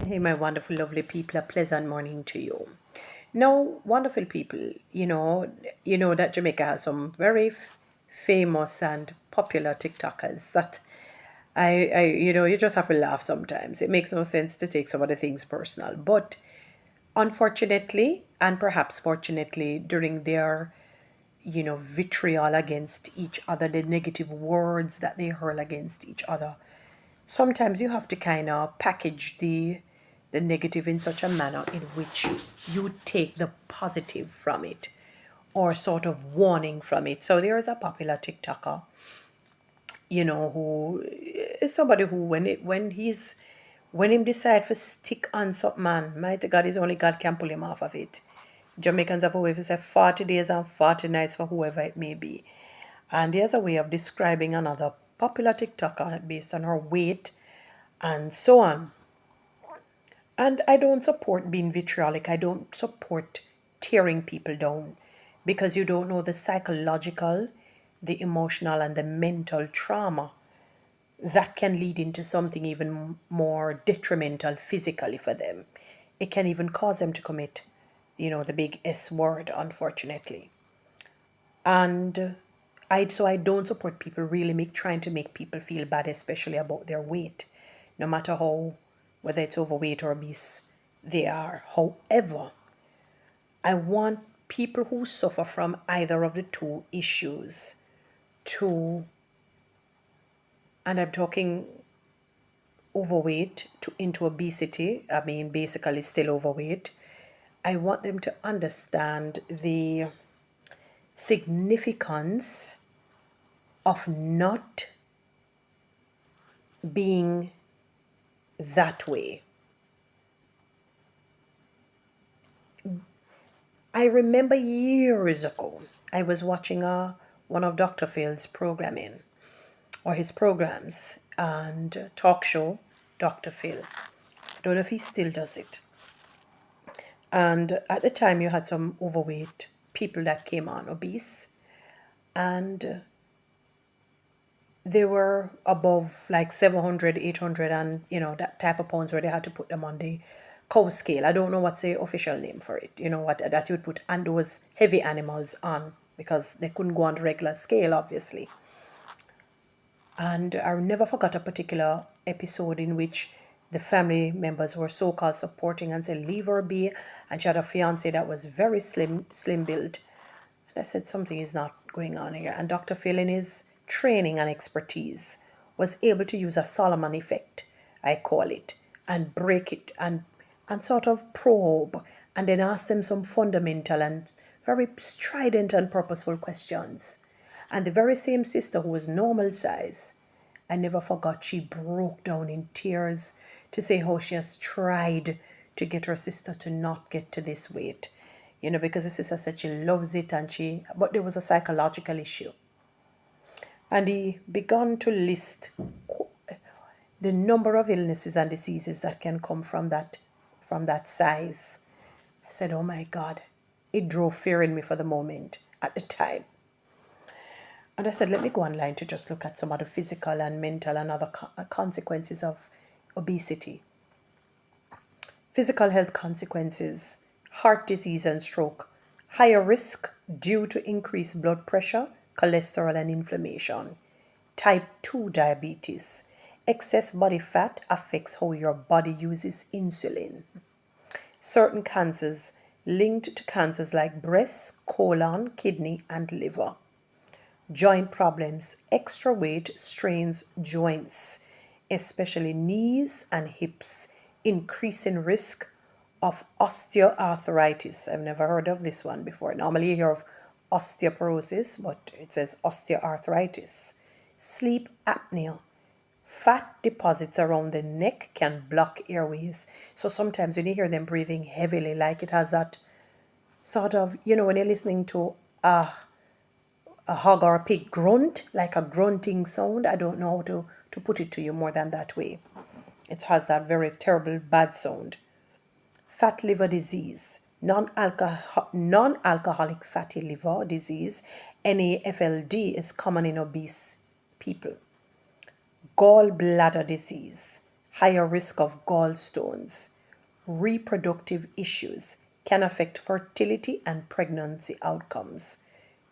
Hey, my wonderful, lovely people, a pleasant morning to you. Now, wonderful people, you know that Jamaica has some very famous and popular TikTokers that you just have to laugh sometimes. It makes no sense to take some of the things personal, but unfortunately, and perhaps fortunately, during their vitriol against each other, the negative words that they hurl against each other, sometimes you have to kind of package the negative in such a manner in which you take the positive from it or sort of warning from it. So there is a popular TikToker, who is somebody who when him decide to stick on something, man, mighty God, is only God can pull him off of it. Jamaicans have a way to say 40 days and 40 nights for whoever it may be. And there's a way of describing another popular TikToker based on her weight and so on. And I don't support being vitriolic. I don't support tearing people down because you don't know the psychological, the emotional, and the mental trauma that can lead into something even more detrimental physically for them. It can even cause them to commit, the big S word, unfortunately. And I don't support people really trying to make people feel bad, especially about their weight, no matter how, whether it's overweight or obese they are. However, I want people who suffer from either of the two issues to, and I'm talking overweight to into obesity, I mean basically still overweight. I want them to understand the significance of not being that way. I remember years ago, I was watching one of Dr. Phil's programming or his programs and talk show, Dr. Phil. I don't know if he still does it. And at the time, you had some overweight people that came on, obese, and they were above like 700, 800, and that type of pounds where they had to put them on the cow scale. I don't know what's the official name for it, what that you would put and those heavy animals on because they couldn't go on the regular scale, obviously. And I never forgot a particular episode in which the family members were so-called supporting and said, leave her be. And she had a fiance that was very slim built. And I said, something is not going on here. And Dr. Phil, in his training and expertise, was able to use a Solomon effect, I call it, and break it and sort of probe and then ask them some fundamental and very strident and purposeful questions. And the very same sister who was normal size, I never forgot, she broke down in tears to say how she has tried to get her sister to not get to this weight. Because the sister said she loves it but there was a psychological issue. And he began to list the number of illnesses and diseases that can come from that size. I said, oh my God, it drove fear in me for the moment at the time. And I said, let me go online to just look at some of the physical and mental and other consequences of obesity. Physical health consequences: heart disease and stroke, higher risk due to increased blood pressure, cholesterol, and inflammation. Type 2 diabetes, excess body fat affects how your body uses insulin. Certain cancers linked to cancers like breast, colon, kidney, and liver. Joint problems: extra weight strains joints, especially knees and hips, increasing risk of osteoarthritis. I've never heard of this one before. Normally you hear of osteoporosis, but it says osteoarthritis. Sleep apnea. Fat deposits around the neck can block airways. So sometimes when you hear them breathing heavily, like it has that sort of, when you're listening to a hog or a pig grunt, like a grunting sound. I don't know how to put it to you more than that way. It has that very terrible bad sound. Fat liver disease, non-alcoholic fatty liver disease, NAFLD, is common in obese people. Gallbladder disease, higher risk of gallstones, reproductive issues, can affect fertility and pregnancy outcomes.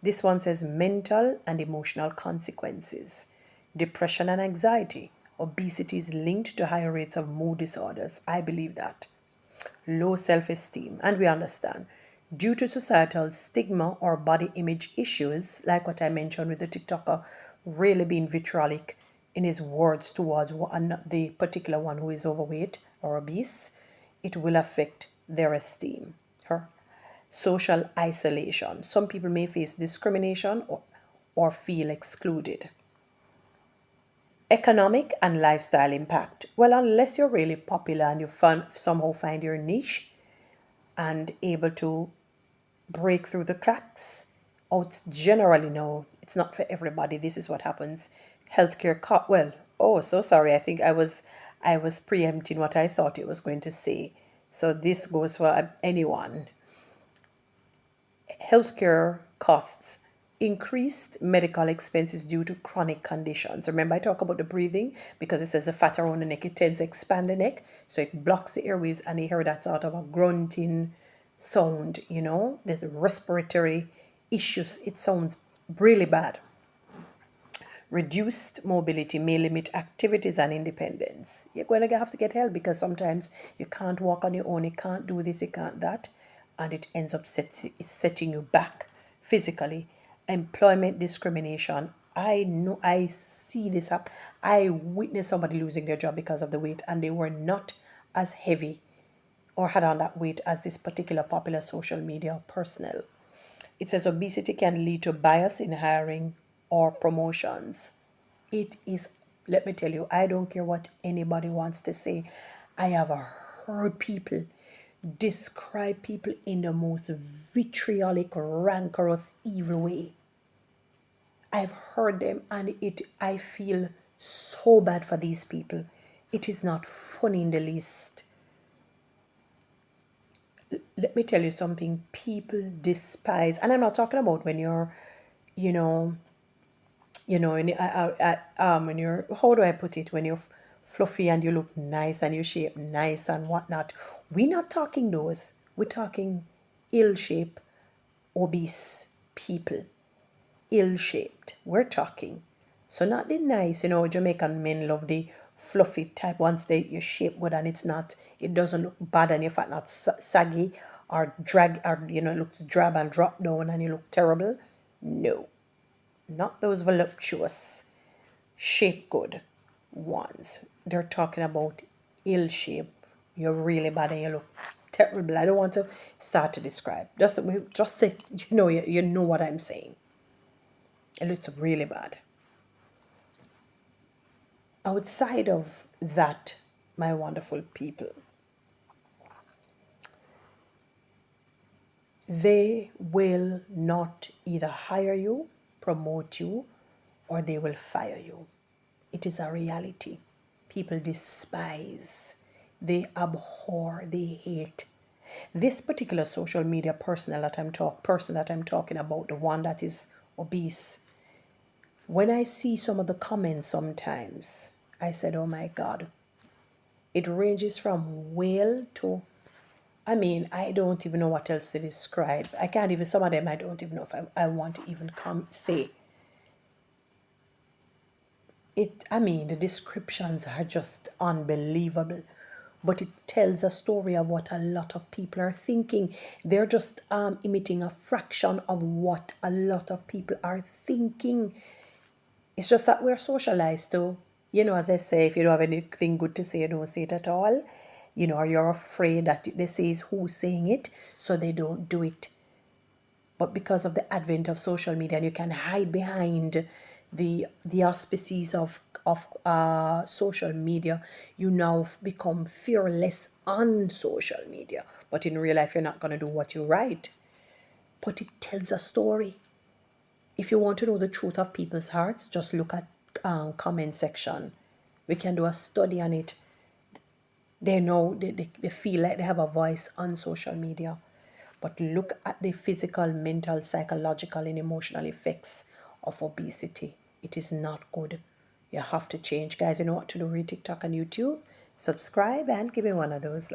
This one says mental and emotional consequences, depression and anxiety. Obesity is linked to higher rates of mood disorders. I believe that. Low self esteem, and we understand. Due to societal stigma or body image issues, like what I mentioned with the TikToker really being vitriolic in his words towards the particular one who is overweight or obese, it will affect their esteem. Her social isolation. Some people may face discrimination or feel excluded. Economic and lifestyle impact. Well, unless you're really popular and you somehow find your niche and able to break through the cracks, oh, it's generally no, it's not for everybody. This is what happens. Healthcare well, oh, so sorry. I think I was preempting what I thought it was going to say. So this goes for anyone. Healthcare costs, increased medical expenses due to chronic conditions. Remember, I talk about the breathing because it says the fat around the neck, it tends to expand the neck, so it blocks the airwaves, and you hear that sort of a grunting sound, there's respiratory issues. It sounds really bad. Reduced mobility may limit activities and independence. You're going to have to get help because sometimes you can't walk on your own, you can't do this, you can't that, and it ends up setting you back physically. Employment discrimination. I know, I see this up. I witnessed somebody losing their job because of the weight, and they were not as heavy or had on that weight as this particular popular social media personnel. It says obesity can lead to bias in hiring or promotions. It is, let me tell you, I don't care what anybody wants to say. I have heard people describe people in the most vitriolic, rancorous, evil way. I've heard them, and I feel so bad for these people. It is not funny in the least. Let me tell you something. People despise, and I'm not talking about when you're, you know, when you're, how do I put it, when you're fluffy and you look nice and you shape nice and whatnot. We're not talking those. We're talking ill shape, obese people, ill shaped. We're talking. So not the nice, Jamaican men love the fluffy type once you shape good and it doesn't look bad and your fat not saggy or drag or it looks drab and drop down and you look terrible. No, not those voluptuous, shape good ones. They're talking about ill shape. You're really bad and you look terrible. I don't want to start to describe. Just say you know what I'm saying. It looks really bad. Outside of that, my wonderful people, they will not either hire you, promote you, or they will fire you. It is a reality. People despise, they abhor, they hate. This particular social media person that I'm talking about, the one that is obese, when I see some of the comments sometimes, I said, oh my God, it ranges from whale to, I mean, I don't even know what else to describe. I can't even, some of them, I don't even know if I want to even say. The descriptions are just unbelievable. But it tells a story of what a lot of people are thinking. They're just emitting a fraction of what a lot of people are thinking. It's just that we're socialized to, as I say, if you don't have anything good to say, you don't say it at all. Or you're afraid that they say is who's saying it, so they don't do it. But because of the advent of social media, and you can hide behind the auspices of social media, you now become fearless on social media. But in real life, you're not going to do what you write. But it tells a story. If you want to know the truth of people's hearts, just look at comment section. We can do a study on it. They know, they feel like they have a voice on social media. But look at the physical, mental, psychological, and emotional effects of obesity. It is not good. You have to change. Guys, you know what to do? Read TikTok and YouTube. subscribe and give me one of those